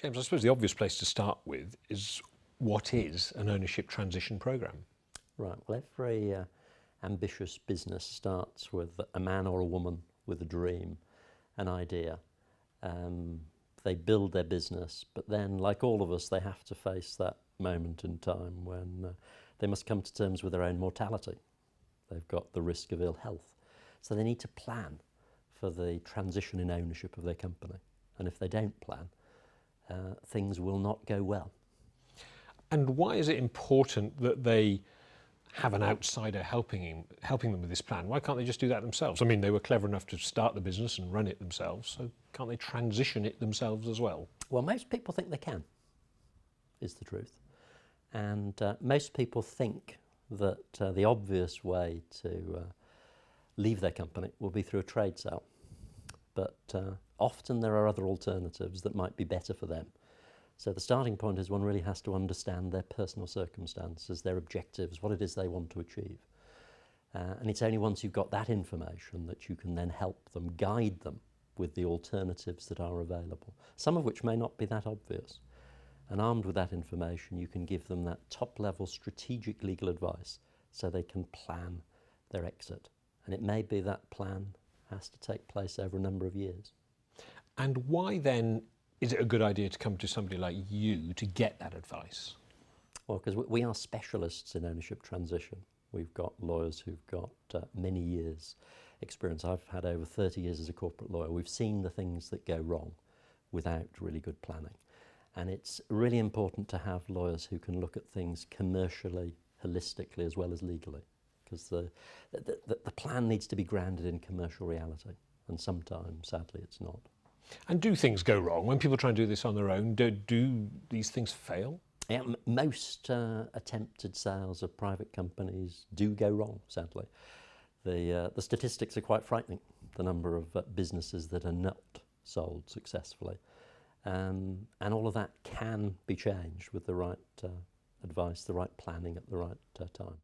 James, I suppose the obvious place to start with is what is an ownership transition programme? Right, well, every ambitious business starts with a man or a woman with a dream, an idea. They build their business, but then, like all of us, they have to face that moment in time when they must come to terms with their own mortality. They've got the risk of ill health. So they need to plan for the transition in ownership of their company. And if they don't plan, things will not go well. And why is it important that they have an outsider helping them with this plan? Why can't they just do that themselves? I mean, they were clever enough to start the business and run it themselves, so can't they transition it themselves as well? Well, most people think they can, is the truth. And most people think that the obvious way to leave their company will be through a trade sale. But often there are other alternatives that might be better for them. So the starting point is one really has to understand their personal circumstances, their objectives, what it is they want to achieve. And it's only once you've got that information that you can then help them, guide them with the alternatives that are available, some of which may not be that obvious. And armed with that information, you can give them that top-level strategic legal advice so they can plan their exit. And it may be that plan has to take place over a number of years. And why then is it a good idea to come to somebody like you to get that advice? Well, because we are specialists in ownership transition. We've got lawyers who've got many years experience. I've had over 30 years as a corporate lawyer. We've seen the things that go wrong without really good planning. And it's really important to have lawyers who can look at things commercially, holistically, as well as legally, because the plan needs to be grounded in commercial reality, and sometimes, sadly, it's not. And do things go wrong? When people try and do this on their own, do these things fail? Yeah, most attempted sales of private companies do go wrong, sadly. The statistics are quite frightening, the number of businesses that are not sold successfully. And all of that can be changed with the right advice, the right planning at the right time.